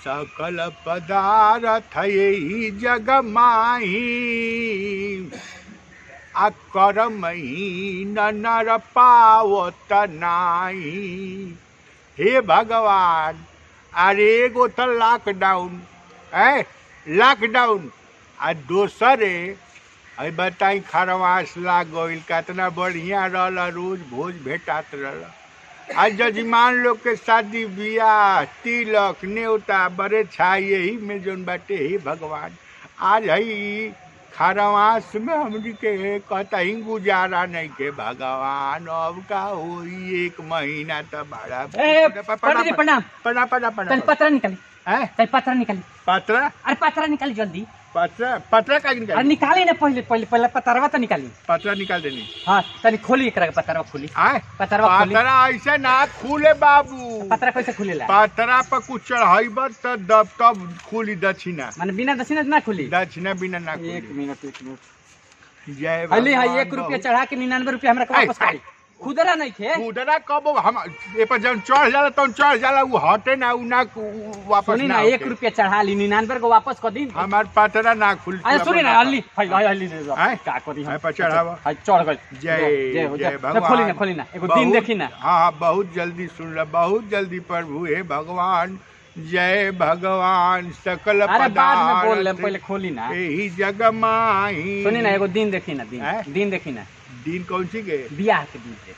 सकल पदार्थ यही जग माही आ करमहीन नर पावत नाही। हे भगवान, अरे एगो तो लॉकडाउन है, लॉकडाउन आ दोसरे अभी बताई खरवास लाग गईल, कितना बढ़िया रहल, रोज भोज भेटात रहल। आज जजमान लोग के शादी बियाह तिलक न्योता बड़े छा यही में जोन बाटे। ही भगवान, आज हई खरवास में हमनी के कहता ही गुजारा नहीं के भगवान। अब का होई, एक महीना तो बड़ा प्रणाम पड़ा पड़ा पड़ा पत्रा निकाली है पत्रा निकाली। पत्रा, अरे पत्रा निकाली जल्दी। पत्रा पत्रा का अरे निकाल, निकाली ना, पहले पहले पहले पतरवा तो निकाली। पत्रा निकाल देनी। हाँ तनी खोली एकरा के पतरवा खोली। आए पतरवा खोली। पत्रा ऐसे ना खुले बाबू, पतरा कैसे खुलेला? पत्रा पर कुछ चढ़ाइब तब खुली दक्षिणा, माने बिना दक्षिणा ना खुली? दक्षिणा बिना ना खुली। एक मिनट जय हली हां, भगवान। 1 रुपया चढ़ा के 99 रुपया हमरा के वापस करी। खुदरा नहीं थे खुदरा कब हम ए पर जब चढ़ जाला तो चढ़ जाला, उ हटे ना, उ ना वापस सुनी ना ना, होके। 1 रुपया चढ़ा ली 99 को वापस कर दी। हमार पत्रा ना खुल। अरे सुनी ना, हल्ली हल्ली दे दो। आए? का करी है पर चढ़ावा। हां चढ़ गई। जय जय भगवान। खोली ना एगो दिन देखी ना। हाँ बहुत जल्दी सुन ला, बहुत जल्दी प्रभु। हे भगवान, जय भगवान। सकल अरे बाद में बोल ले, पदार्थ पहले खोली ना। यही जग माही। सुनी ना, एगो दिन देखी ना, हैं? दिन देखी ना। दिन कौन सी के? बियाह के दिन पे।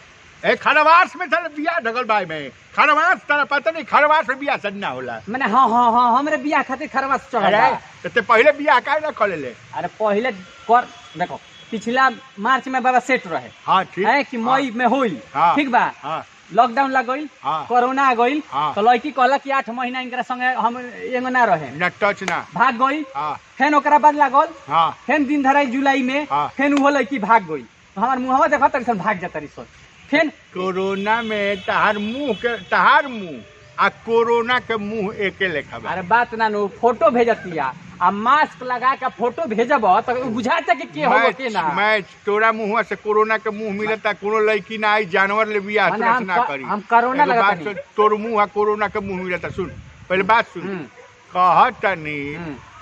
ए खरवास में चल बियाह ढगल भाई में, खरवास तेरा पता नहीं, खरवास में बियाह सन्ना होला। माने हां हमरे बियाह खातिर खरवास चढ़ा। अरे तो पहले बियाह काहे ना कर ले? अरे पहले कर देखो, पिछला मार्च में बाबा सेट रहे। हाँ ठीक है कि मई में होई। हाँ। ठीक बा। हाँ लॉकडाउन लग गई, हाँ। कोरोना आ गई। हाँ। तो लड़की कहला कि 8 महीना इनकरा संगे हम एंगो ना रहे, न टच ना। भाग गई। हाँ फेन ओकरा बाद लागल, हाँ फेन दिन धराई जुलाई में। हाँ। फेन वो लड़की भाग गई। तो हमार मुंहवा देखा तरी सन भाग जाता रही सन। फेन कोरोना में तहार मुंह आ कोरोना के मुंह एके लेखा बा। अरे बात ना नो, फोटो भेजतिया आ मास्क लगा के फोटो भेजब तो बुझाता कि हो के ना। मैं तोरा मुंहवा से कोरोना के मुंह मिलता, कोनो लड़की ना आई जानवर ले बियाह माने तुरंत ना करी। हम कोरोना एगो लगता बात नहीं। सुन, तोर मुंह आ कोरोना के मुंह मिलता। सुन पहले बात सुन, कहतनी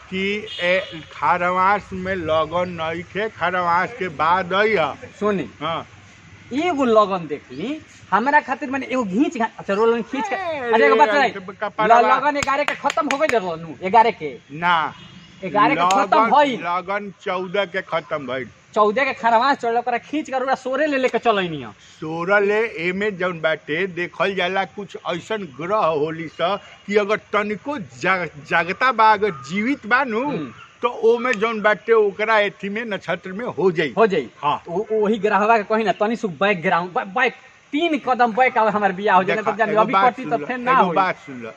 कि खरवास में लगन नहीं खे, खरवास के बाद आई। सुनी, हाँ एगो लगन देख ली हमरा खातिर, माने एगो घींच अच्छा रोलन खींच के। अरे एगो बात है, लगन 11 के खत्म हो गई रहनु। 11 के ना, 11 के खत्म भइल। लगन 14 के खत्म भइल। 14 के खरवास चढ़ल, ओकरा खींच कर ओकरा सोरे ले लेके चलैनी है। सोरले एमे जौन बाटे देखल जाला, कुछ ऐसन ग्रह होली स कि अगर तनिको जागता बा, अगर जीवित बा नु, तो ओमे जौन बाटे ओकरा एथी में नक्षत्र में हो जाई। हाँ वही ग्रहवा के कही ना, तनी सुख बैकग्राउंड बैक 3 कदम बैक आवे हमार बियाह हो जाने। तब जाने अभी कटी तो फिर ना होई। बात सुन ल,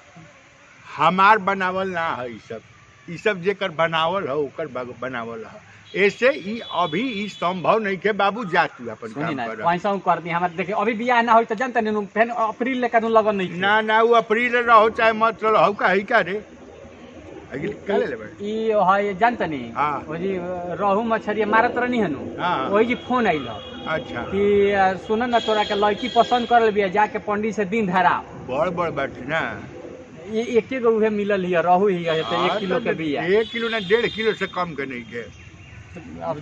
हमार बनावल ना है ई सब जेकर बनावल है ओकर बनावल है। ऐसे ई अभी ई संभव नहीं के बाबू, जा तू अपन काम कर। पैसा कर दी हमार देखे, अभी बियाह ना होई तो जानते नु फिर अप्रैल लेकर लगन नहीं। ना ना, वो अप्रैल रहो चाहे मत रहो, का है का रे का ले लेबे ई है जानते नहीं। हाँ। ओ जी रहू मछरी मारत रहनी हनु। हाँ। वही जी फोन आइल अच्छा कि सुन ना, तोरा के लड़की पसंद कर लिया, जाके पंडित से दिन धरा। बड़ बाटे ना, ये एक गो उहे मिलल हिय, रहू ही है तो 1 किलो के बिया। 1 किलो ना 1.5 किलो से कम के नहीं के। अब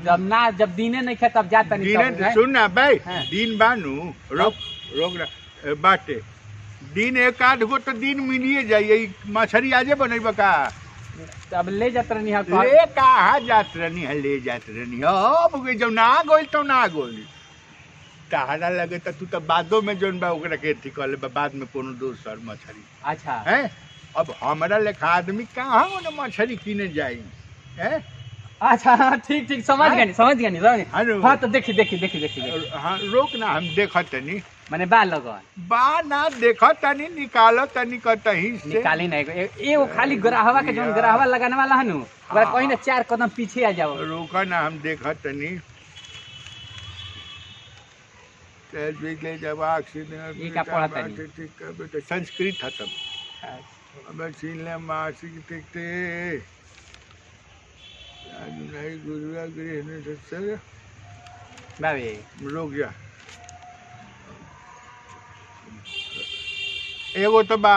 जब दिने नहीं खे तब जाता नहीं। दिन सुन ना भाई, हाँ। दिन बानू रोक ना बाटे, दिन एक आध गो तो दिन मिलिए जाइए। मछरी आजे बनेबा का? अब ले जात रहनी है। ले कहाँ जात रहनी है, ले जात रहनी है। अब जब ना गोल तो ना गोल तहरा लगे तो तू तो बादो में जोन बा ओकरा के थी कहले बा, बाद में कोनो दोसर मछरी। अच्छा है अब हमरा लेखा आदमी कहाँ ओने मछरी किने जाई है? अच्छा ठीक समझ गए। हाँ तो देखी हाँ रोक ना, हम देखत नहीं माने बा लगन बा ना देखत तनी, निकालत तनी कतही से निकाली नहीं। एगो खाली ग्राहवा के जोन ग्राहवा लगाने वाला है नु, ओकरा कहीं ना 4 कदम पीछे आ जाओ। रोका ना, हम देखत तनी। ले जवाब ई का पढ़त तनी? ठीक संस्कृत है सब। अब छीन ले मासिक देखते नहीं गुरुआ गृह ने सत्संग बाबे रोक जा। एगो तो बा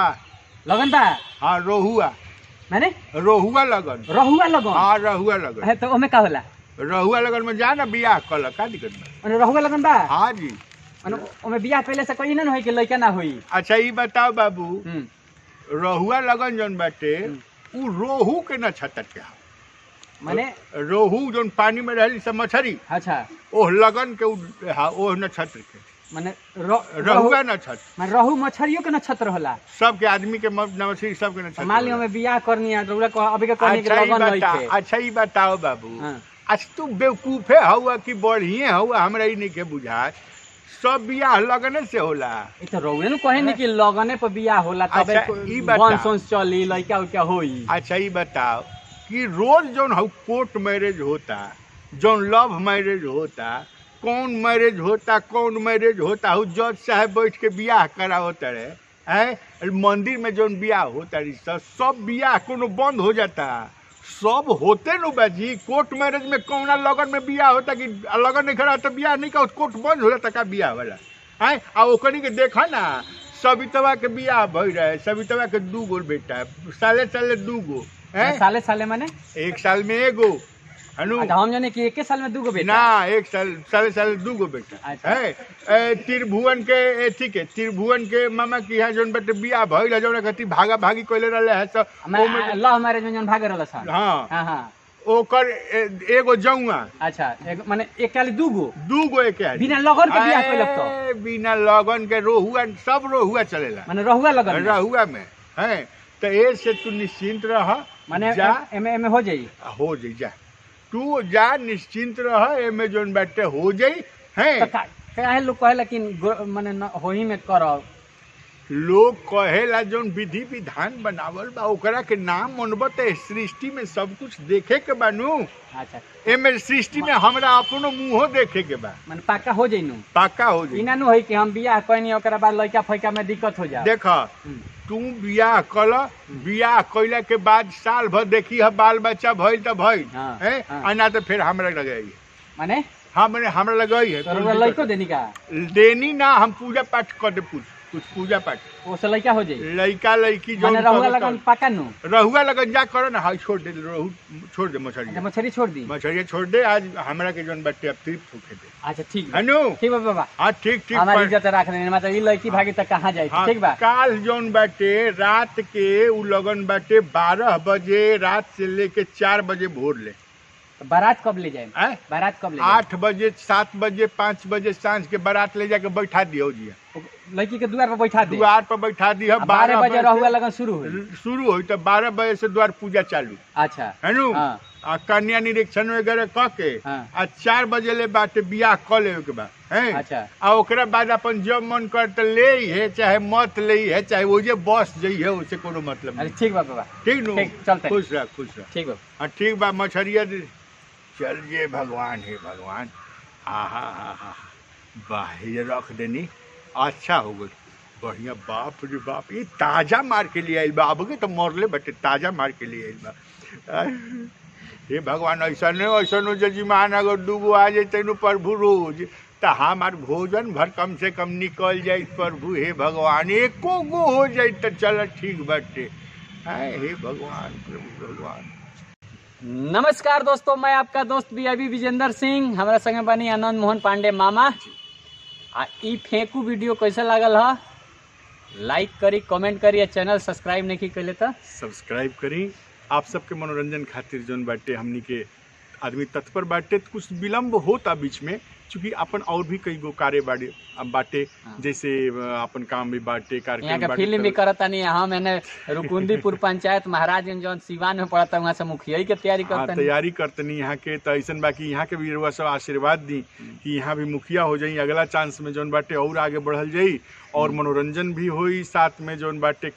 लगन बा। हाँ रोहुआ माने रोहुआ लगन। रहुआ लगन। हाँ रहुआ लगन है तो ओमे का होला? रहुआ लगन में जा ना बियाह कल का दिक्कत बा? माने रहुआ लगन बा? हाँ जी। माने ओमे बियाह पहले से कोई ना होई कि लइका ना होई? अच्छा ये बताओ बाबू, हम्म रहुआ लगन जौन बाटे उ रोहू के नक्षत्र के ह। माने रोहू जौन पानी में रहली सब मछरी, अच्छा ओह लगन के ओह नक्षत्र के माने रहुआ नक्षत्र। माने रहू मछरियों के नक्षत्र होला? सबके आदमी के नक्षत्र सबके नक्षत्र। मान लियो में बियाह करनी है रउरा को अभी के करनी के लगन नहीं के। अच्छा ये बताओ बाबू, हाँ। आज तू बेवकूफे हुआ कि बढ़िए हुआ, हमरा ही नहीं के बुझा। सब बियाह लगने से होला। ई तो रउए न कहे नहीं कि लगने पर बियाह होला तबे अच्छा, ई बता। वंश चली लइका उइका होई। अच्छा ये बताओ कि रोज जौन कोर्ट मैरिज होता, जौन लव मैरिज होता, कौन मैरिज होता हूँ जज साहब बैठ के बियाह करावता रहे, मंदिर में जौन बियाह होता रिश्ता सब बियाह कोनो बंद हो जाता? सब होते न बाजी। कोर्ट मैरिज में कौना लगन में बियाह होता कि लगन नहीं खड़ा तो बियाह नहीं का कोर्ट बंद हो जाता का बियाह वाला है? आ ओकनी के देखा ना सवितवा के बियाह भई रहे, सवितवा के 2 गो बेटा, साले 2 गो है। साले माने 1 साल में एगो हनु। अच्छा हम जाने कि एक साल में 2 गो बेटा? ना 1 साल 2 गो बेटा अच्छा। है। त्रिभुवन के एथी के त्रिभुवन के मामा की यहाँ जौन बेटे बियाह भइल है, जौन कथी भागा भागी कइले रहले है सब लव मैरिज में जौन भागे रहल सन। हाँ हां हां ओकर एगो जौआ। अच्छा एक माने एक काली 2 गो एक है बिना लगन के बियाह कइलक तो? बिना लगन के रोहुआ, सब रोहुआ चलेला माने रहुआ लगन रहुआ में है। तो ए से तू निश्चिंत रह, माने एमे हो जाई जा तू जा निश्चिंत रह, एमे जौन बाटे हो जाई है। काहे लोग कहेला कि माने होही में करब? लोग कहेला जौन विधि विधान बनावल बा ओकरा के नाम मनबो त सृष्टि में सब कुछ देखे के बानू। अच्छा एमे सृष्टि में हमरा अपनो मुंहो देखे के बा। माने पक्का हो जाई नु? पक्का हो जाई। इना नु होई कि हम बियाह कइनी ओकरा बाद लइका फइका में दिक्कत हो जा। देखा तू बियाह कल, बियाह कइला के बाद साल भर देखी है बाल बच्चा भइल त भइल है, ना तो फिर हमरा लगई माने हमरा लगई है। तो लइको देनी का? देनी ना, हम पूजा पाठ कर दे, कुछ पूजा पाठ ओसे लइका हो जाई। लइका लइकी जो रहुआ लगन पक्का नु? रहुआ लगन जा करो ना। हां छोड़ दे, रहू छोड़ दे, मछली छोड़ दी, मछली छोड़ दे। आज हमरा के जौन बाटे अब तृप्त होके दे। अच्छा ठीक है नु? ठीक बा बाबा। हां ठीक हमारी इज्जत रख देने, मतलब ई लइकी भागी त कहां जाई? ठीक बा। काल जौन बाटे रात के उ लगन बाटे 12 बजे रात से लेके 4 बजे भोर ले। बारात कब ले जाए? बारात कब ले? 8 बजे 7 बजे 5 बजे सांझ के बारात ले जाके बैठा दियो जी। लड़की के द्वार पर बैठा दी? द्वार पर बैठा दी है। 12 बजे रहुआ लगन शुरू हुई तो 12 बजे से द्वार पूजा चालू। अच्छा है नु? कन्या निरीक्षण वगैरह क के 4 बजे ले बाटे बियाह क ले के बा है। अच्छा आ ओकरा बाद अपन जब मन कर त ले है चाहे मत ले है, चाहे वो जे बस जई है, उससे कोनो मतलब नहीं। ठीक बा बाबा। ठीक नु? चलते। खुश रह ठीक बा। हां ठीक बा। मछरिया चल ये भगवान है भगवान। आहा हा बाहर रख देनी। अच्छा हो गई बढ़िया। बाप रे बाप, ये ताजा मार के लिए आइल बा। अब के तो मरले बटे, ताजा मार के लिए आइल बा। हे भगवान ऐसा नहीं जजमान अगर 2 गो आ जाए नु प्रभु रोज तो हमार भोजन भर कम से कम निकल जाए प्रभु। हे भगवान 1 गो हो जाए तो चल ठीक बटे। हे भगवान प्रभु भगवान। नमस्कार दोस्तों, मैं आपका दोस्त बीआईबी विजेंद्र सिंह। हमारा संगे बनी आनंद मोहन पांडे मामा। ई फेंकू वीडियो कैसा लागल है? लाइक करी, कमेंट करी, चैनल सब्सक्राइब नहीं कैले तो सब्सक्राइब करी। आप सबके मनोरंजन खातिर जौन बाटे हमनी के आदमी तत्पर बाटे। कुछ विलम्ब होता बीच में, चूंकि अपन और भी कई गो कार्य बाटे जैसे अपन काम भी बाटे, कार्यक्रम फिल्म भी करता नहीं। हाँ मैंने रुकुंदीपुर पंचायत महाराज जौन सिवान में पड़ता वहाँ से मुखिया की तैयारी करतनी यहाँ के। तो ऐसा बाकी यहाँ के भी रुआ सब आशीर्वाद दी कि यहाँ भी मुखिया हो जाई। अगला चांस में जौन बाटे और आगे बढ़ल जाई और मनोरंजन भी होई, साथ में जौन बाटे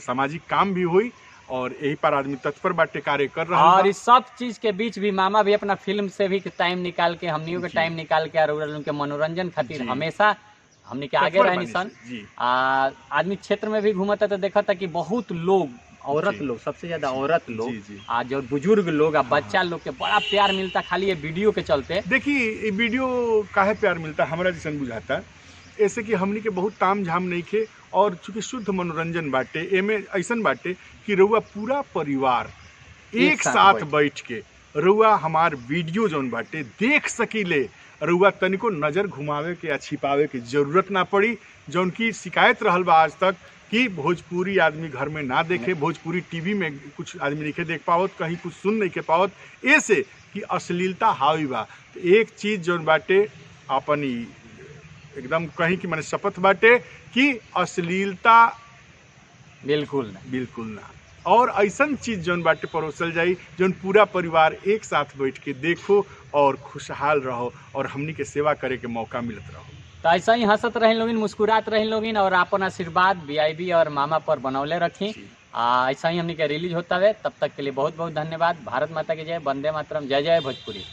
सामाजिक काम भी होई और यही पर आदमी तत्पर बाटे कार्य कर रहा है। और इस सब चीज के बीच भी मामा भी अपना फिल्म से भी टाइम निकाल के, हमनियों के टाइम निकाल के उनके मनोरंजन खातिर हमेशा हमने के आगे रहनी सन। आदमी क्षेत्र में भी घूमता तो देखा था कि बहुत लोग, औरत लोग, सबसे ज्यादा औरत लोग आज और बुजुर्ग लोग, बच्चा लोग के बड़ा प्यार मिलता खाली ये वीडियो के चलते। देखिए ये वीडियो काहे प्यार मिलता हमारा जैसा बुझाता ऐसे कि हमनी के बहुत ताम झाम नहीं खे, और चूंकि शुद्ध मनोरंजन बाटे, एमे ऐसन बाटे कि रउआ पूरा परिवार एक साथ बैठ के रउआ हमार वीडियो जौन बाटे देख सकीले। रउआ तनिको नज़र घुमावे के या छिपावे के जरूरत ना पड़ी। जौन की शिकायत रहल बा आज तक कि भोजपुरी आदमी घर में ना देखे, भोजपुरी टीवी में कुछ आदमी नहीं देख पावत, कहीं कुछ सुन नहीं के पावत, ऐसे कि अश्लीलता हावी बा। तो एक चीज़ जौन बाटे अपनी एकदम कहीं कि मैंने शपथ बाटे कि अश्लीलता बिल्कुल ना, और ऐसन चीज जौन बाटे परोसल जाई जौन पूरा परिवार एक साथ बैठ के देखो और खुशहाल रहो और हमनी के सेवा करे के मौका मिलत रहो। तो ऐसा ही हंसत रहे लोगिन, मुस्कुरात रहे लोगिन, और अपन आशीर्वाद बीआईबी और मामा पर बनौले रखी। ऐसा ही हमनी के रिलीज होता है। तब तक के लिए बहुत बहुत धन्यवाद। भारत माता की जय, वंदे मातरम, जय जय भोजपुरी।